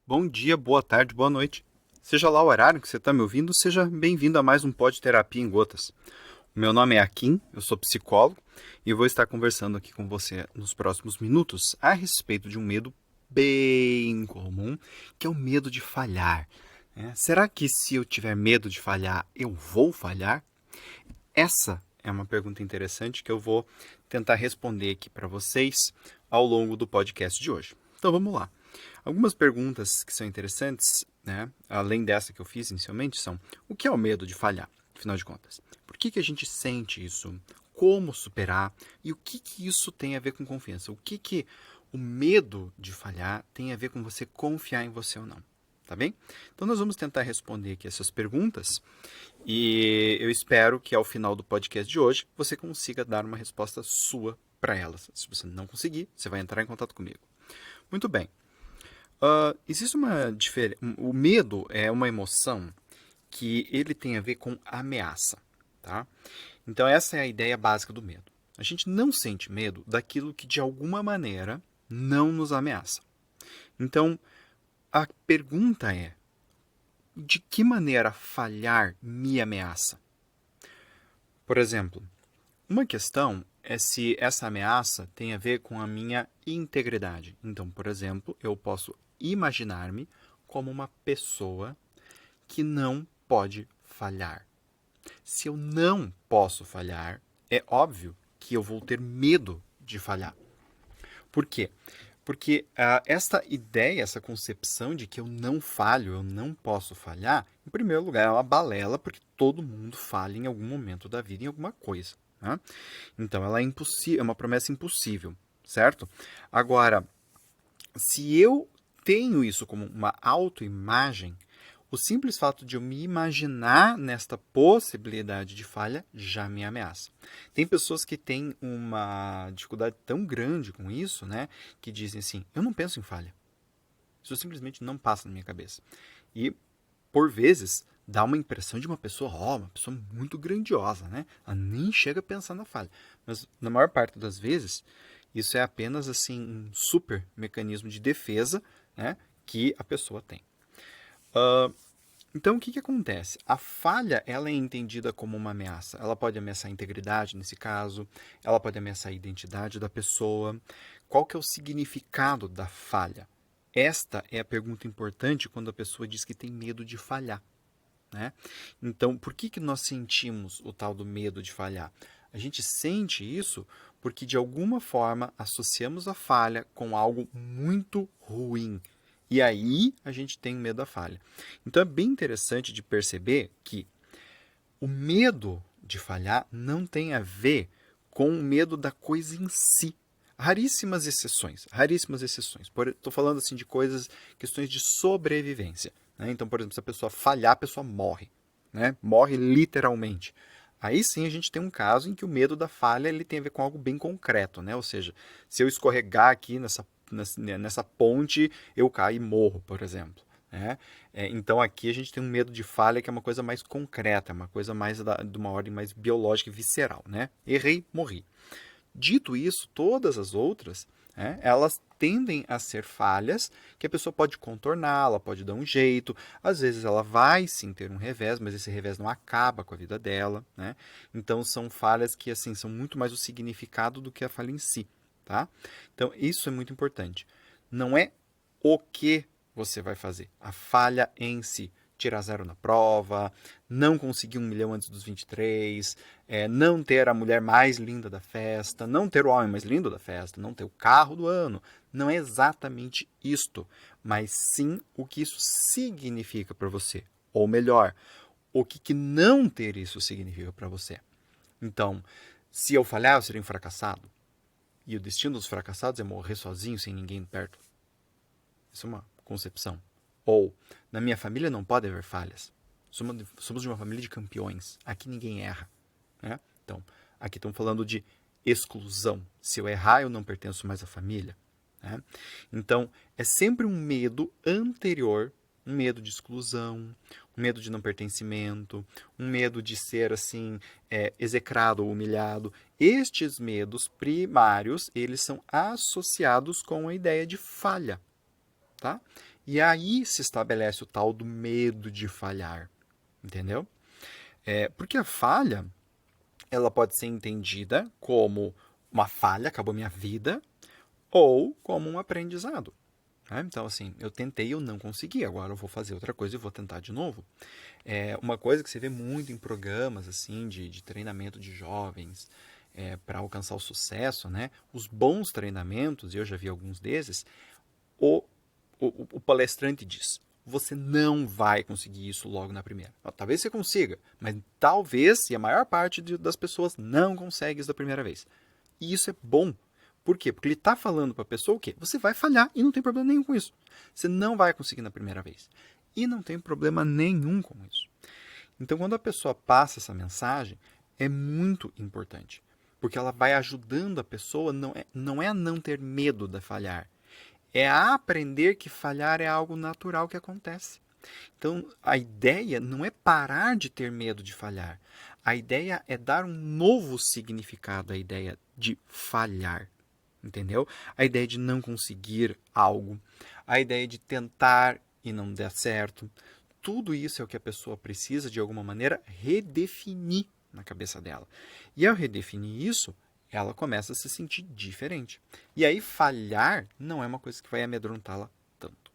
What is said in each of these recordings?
Bom dia, boa tarde, boa noite. Seja lá o horário que você está me ouvindo, seja bem-vindo a mais um Pod Terapia em Gotas. O meu nome é Akin, eu sou psicólogo e vou estar conversando aqui com você nos próximos minutos a respeito de um medo bem comum, que é o medo de falhar. Será que se eu tiver medo de falhar, eu vou falhar? Essa é uma pergunta interessante que eu vou tentar responder aqui para vocês ao longo do podcast de hoje. Então vamos lá. Algumas perguntas que são interessantes, né, além dessa que eu fiz inicialmente, são: o que é o medo de falhar, afinal de contas? Por que a gente sente isso? Como superar? E o que isso tem a ver com confiança? O que o medo de falhar tem a ver com você confiar em você ou não? Tá bem? Então nós vamos tentar responder aqui essas perguntas e eu espero que ao final do podcast de hoje você consiga dar uma resposta sua para elas. Se você não conseguir, você vai entrar em contato comigo. Muito bem. Existe uma diferença. O medo é uma emoção que ele tem a ver com ameaça, tá? Então essa é a ideia básica do medo. A gente não sente medo daquilo que de alguma maneira não nos ameaça. Então a pergunta é: de que maneira falhar me ameaça? Por exemplo, uma questão é se essa ameaça tem a ver com a minha integridade. Então, por exemplo, eu posso imaginar-me como uma pessoa que não pode falhar. Se eu não posso falhar, é óbvio que eu vou ter medo de falhar. Por quê? Porque esta ideia, essa concepção de que eu não falho, eu não posso falhar, em primeiro lugar, é uma balela, porque todo mundo falha em algum momento da vida em alguma coisa. Né? Então, ela é impossível, é uma promessa impossível, certo? Agora, se eu tenho isso como uma autoimagem, o simples fato de eu me imaginar nesta possibilidade de falha já me ameaça. Tem pessoas que têm uma dificuldade tão grande com isso, né, que dizem assim: eu não penso em falha. Isso simplesmente não passa na minha cabeça. E, por vezes, dá uma impressão de uma pessoa, uma pessoa muito grandiosa, né? Ela nem chega a pensar na falha. Mas, na maior parte das vezes, isso é apenas assim um super mecanismo de defesa, né, que a pessoa tem. Então, o que acontece? A falha ela é entendida como uma ameaça. Ela pode ameaçar a integridade, nesse caso. Ela pode ameaçar a identidade da pessoa. Qual que é o significado da falha? Esta é a pergunta importante quando a pessoa diz que tem medo de falhar. Né? Então, por que nós sentimos o tal do medo de falhar? A gente sente isso porque, de alguma forma, associamos a falha com algo muito ruim. E aí a gente tem medo da falha. Então, é bem interessante de perceber que o medo de falhar não tem a ver com o medo da coisa em si. Raríssimas exceções, raríssimas exceções. Estou falando assim de coisas, questões de sobrevivência. Né? Então, por exemplo, se a pessoa falhar, a pessoa morre. Né? Morre literalmente. Aí sim a gente tem um caso em que o medo da falha ele tem a ver com algo bem concreto. Né? Ou seja, se eu escorregar aqui nessa ponte, eu caio e morro, por exemplo. Né? Então aqui a gente tem um medo de falha que é uma coisa mais concreta, uma coisa mais de uma ordem mais biológica e visceral. Né? Errei, morri. Dito isso, todas as outras, elas tendem a ser falhas que a pessoa pode contornar, ela pode dar um jeito. Às vezes ela vai sim ter um revés, mas esse revés não acaba com a vida dela. Né? Então são falhas que assim são muito mais o significado do que a falha em si. Tá? Então isso é muito importante. Não é o que você vai fazer, a falha em si. Tirar zero na prova, não conseguir 1 milhão antes dos 23, não ter a mulher mais linda da festa, não ter o homem mais lindo da festa, não ter o carro do ano. Não é exatamente isto, mas sim o que isso significa para você. Ou melhor, o que não ter isso significa para você. Então, se eu falhar, eu serei um fracassado. E o destino dos fracassados é morrer sozinho, sem ninguém perto. Isso é uma concepção. Ou, na minha família não pode haver falhas. Somos de uma família de campeões. Aqui ninguém erra. Né? Então, aqui estamos falando de exclusão. Se eu errar, eu não pertenço mais à família. Né? Então, é sempre um medo anterior, um medo de exclusão, um medo de não pertencimento, um medo de ser assim execrado ou humilhado. Estes medos primários, eles são associados com a ideia de falha. Tá? E aí se estabelece o tal do medo de falhar, entendeu? Porque a falha, ela pode ser entendida como uma falha, acabou minha vida, ou como um aprendizado. Né? Então, assim, eu tentei, eu não consegui, agora eu vou fazer outra coisa e vou tentar de novo. Uma coisa que você vê muito em programas assim de treinamento de jovens para alcançar o sucesso, né? Os bons treinamentos, e eu já vi alguns desses, o, o palestrante diz: você não vai conseguir isso logo na primeira. Talvez você consiga, mas talvez, e a maior parte das pessoas não consegue isso da primeira vez. E isso é bom. Por quê? Porque ele está falando para a pessoa o quê? Você vai falhar e não tem problema nenhum com isso. Você não vai conseguir na primeira vez. E não tem problema nenhum com isso. Então, quando a pessoa passa essa mensagem, é muito importante. Porque ela vai ajudando a pessoa, não é a não ter medo de falhar, é a aprender que falhar é algo natural que acontece. Então, a ideia não é parar de ter medo de falhar. A ideia é dar um novo significado à ideia de falhar. Entendeu? A ideia de não conseguir algo, a ideia de tentar e não der certo. Tudo isso é o que a pessoa precisa, de alguma maneira, redefinir na cabeça dela. E ao redefinir isso, ela começa a se sentir diferente. E aí, falhar não é uma coisa que vai amedrontá-la tanto.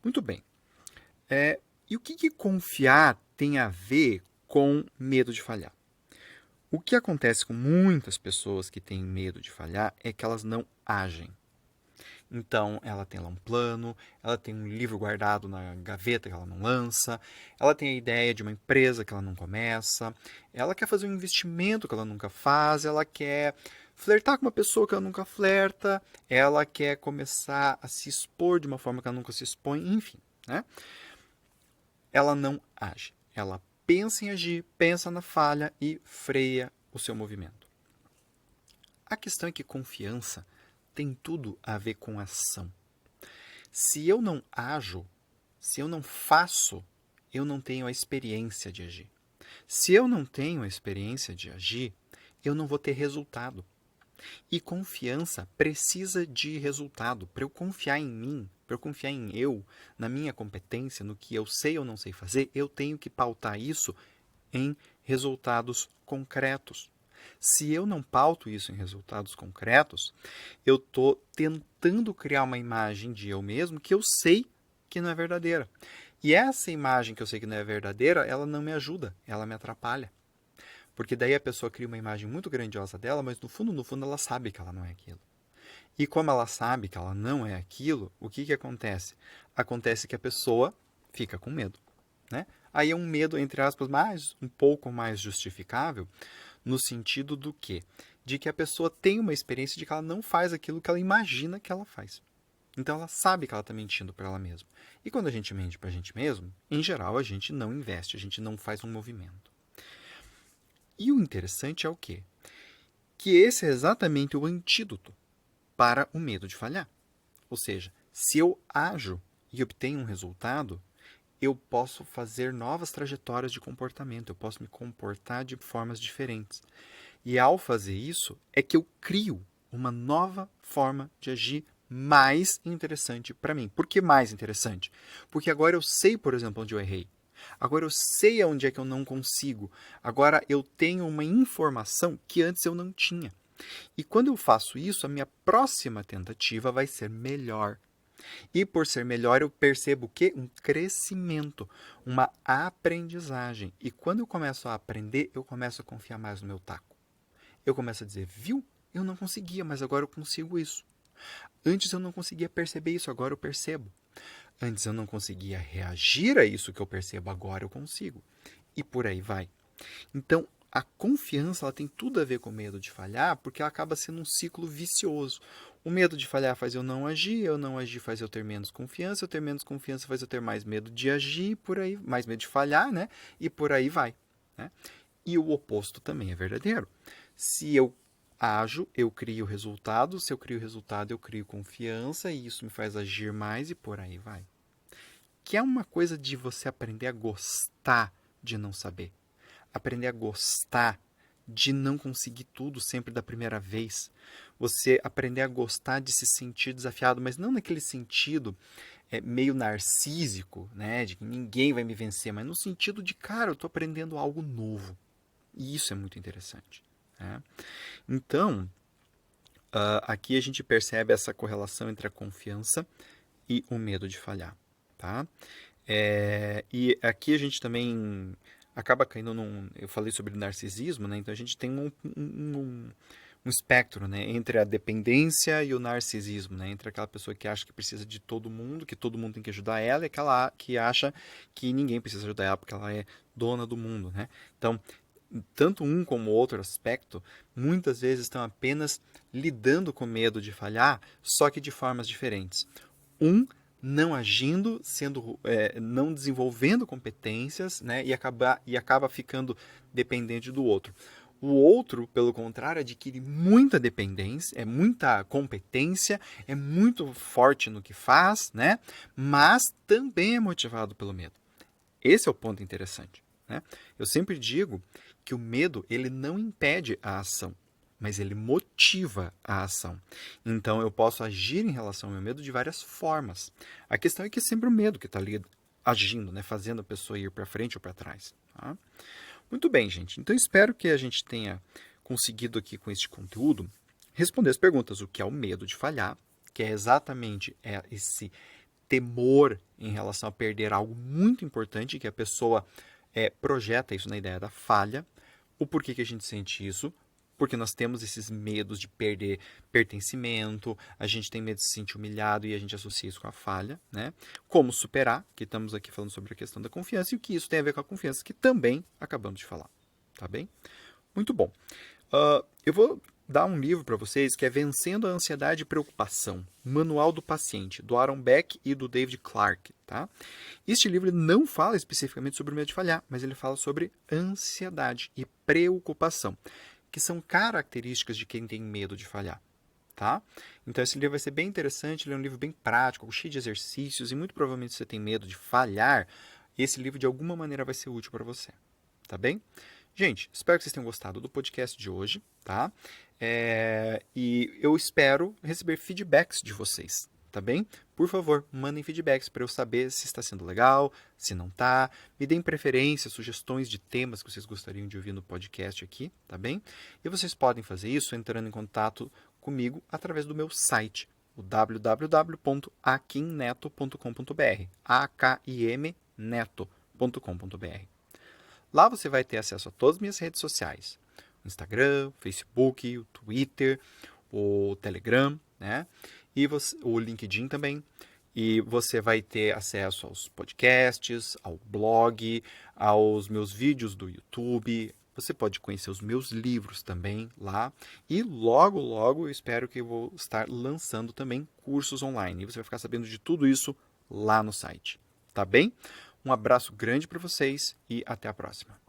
Muito bem. E o que confiar tem a ver com medo de falhar? O que acontece com muitas pessoas que têm medo de falhar é que elas não agem. Então, ela tem lá um plano, ela tem um livro guardado na gaveta que ela não lança, ela tem a ideia de uma empresa que ela não começa, ela quer fazer um investimento que ela nunca faz, ela quer flertar com uma pessoa que ela nunca flerta, ela quer começar a se expor de uma forma que ela nunca se expõe, enfim. Né? Ela não age. Ela pensa em agir, pensa na falha e freia o seu movimento. A questão é que confiança tem tudo a ver com ação. Se eu não ajo, se eu não faço, eu não tenho a experiência de agir. Se eu não tenho a experiência de agir, eu não vou ter resultado. E confiança precisa de resultado. Para eu confiar em mim, para eu confiar em eu, na minha competência, no que eu sei ou não sei fazer, eu tenho que pautar isso em resultados concretos. Se eu não pauto isso em resultados concretos, eu estou tentando criar uma imagem de eu mesmo que eu sei que não é verdadeira. E essa imagem que eu sei que não é verdadeira, ela não me ajuda, ela me atrapalha. Porque daí a pessoa cria uma imagem muito grandiosa dela, mas no fundo ela sabe que ela não é aquilo. E como ela sabe que ela não é aquilo, o que acontece? Acontece que a pessoa fica com medo. Né? Aí é um medo, entre aspas, um pouco mais justificável, no sentido do quê? De que a pessoa tem uma experiência de que ela não faz aquilo que ela imagina que ela faz. Então ela sabe que ela está mentindo para ela mesma. E quando a gente mente para a gente mesmo, em geral a gente não investe, a gente não faz um movimento. E o interessante é o quê? Que esse é exatamente o antídoto para o medo de falhar. Ou seja, se eu ajo e obtenho um resultado, eu posso fazer novas trajetórias de comportamento, eu posso me comportar de formas diferentes. E ao fazer isso, é que eu crio uma nova forma de agir mais interessante para mim. Por que mais interessante? Porque agora eu sei, por exemplo, onde eu errei. Agora eu sei onde é que eu não consigo. Agora eu tenho uma informação que antes eu não tinha. E quando eu faço isso, a minha próxima tentativa vai ser melhor. E por ser melhor, eu percebo o quê? Um crescimento, uma aprendizagem. E quando eu começo a aprender, eu começo a confiar mais no meu taco. Eu começo a dizer, viu? Eu não conseguia, mas agora eu consigo isso. Antes eu não conseguia perceber isso, agora eu percebo. Antes eu não conseguia reagir a isso que eu percebo, agora eu consigo. E por aí vai. Então, a confiança ela tem tudo a ver com o medo de falhar, porque ela acaba sendo um ciclo vicioso. O medo de falhar faz eu não agir faz eu ter menos confiança, eu ter menos confiança faz eu ter mais medo de agir, por aí, mais medo de falhar, né? E por aí vai. Né? E o oposto também é verdadeiro. Se eu ajo, eu crio resultado, se eu crio resultado, eu crio confiança, e isso me faz agir mais e por aí vai. Que é uma coisa de você aprender a gostar de não saber. Aprender a gostar de não conseguir tudo sempre da primeira vez. Você aprender a gostar de se sentir desafiado, mas não naquele sentido meio narcísico, né? De que ninguém vai me vencer, mas no sentido de, cara, eu estou aprendendo algo novo. E isso é muito interessante. Né? Então, aqui a gente percebe essa correlação entre a confiança e o medo de falhar. Tá? E aqui a gente também acaba caindo num... Eu falei sobre narcisismo, né? Então a gente tem um espectro, né, entre a dependência e o narcisismo, né, entre aquela pessoa que acha que precisa de todo mundo, que todo mundo tem que ajudar ela, e aquela que acha que ninguém precisa ajudar ela porque ela é dona do mundo, né? Então, tanto um como o outro aspecto, muitas vezes estão apenas lidando com medo de falhar, só que de formas diferentes. Um não agindo, não desenvolvendo competências, né, e acaba ficando dependente do outro. O outro, pelo contrário, adquire muita dependência, muita competência, é muito forte no que faz, né? Mas também é motivado pelo medo. Esse é o ponto interessante. Né? Eu sempre digo que o medo ele não impede a ação, mas ele motiva a ação. Então eu posso agir em relação ao meu medo de várias formas. A questão é que é sempre o medo que está ali agindo, né? Fazendo a pessoa ir para frente ou para trás. Tá? Muito bem, gente. Então, espero que a gente tenha conseguido aqui com este conteúdo responder as perguntas. O que é o medo de falhar, que é exatamente esse temor em relação a perder algo muito importante, que a pessoa projeta isso na ideia da falha. O porquê que a gente sente isso? Porque nós temos esses medos de perder pertencimento, a gente tem medo de se sentir humilhado e a gente associa isso com a falha, né? Como superar, que estamos aqui falando sobre a questão da confiança e o que isso tem a ver com a confiança, que também acabamos de falar, tá bem? Muito bom. Eu vou dar um livro para vocês que é Vencendo a Ansiedade e Preocupação, Manual do Paciente, do Aaron Beck e do David Clark, tá? Este livro não fala especificamente sobre o medo de falhar, mas ele fala sobre ansiedade e preocupação, que são características de quem tem medo de falhar, tá? Então esse livro vai ser bem interessante, ele é um livro bem prático, cheio de exercícios, e muito provavelmente se você tem medo de falhar, esse livro de alguma maneira vai ser útil para você, tá bem? Gente, espero que vocês tenham gostado do podcast de hoje, tá? E eu espero receber feedbacks de vocês, tá bem? Por favor, mandem feedbacks para eu saber se está sendo legal, se não está. Me deem preferências, sugestões de temas que vocês gostariam de ouvir no podcast aqui, tá bem? E vocês podem fazer isso entrando em contato comigo através do meu site, o www.akimneto.com.br, akimneto.com.br. Lá você vai ter acesso a todas as minhas redes sociais, o Instagram, o Facebook, o Twitter, o Telegram, né? E o LinkedIn também. E você vai ter acesso aos podcasts, ao blog, aos meus vídeos do YouTube. Você pode conhecer os meus livros também lá. E logo, logo, eu espero que eu vou estar lançando também cursos online. E você vai ficar sabendo de tudo isso lá no site. Tá bem? Um abraço grande para vocês e até a próxima.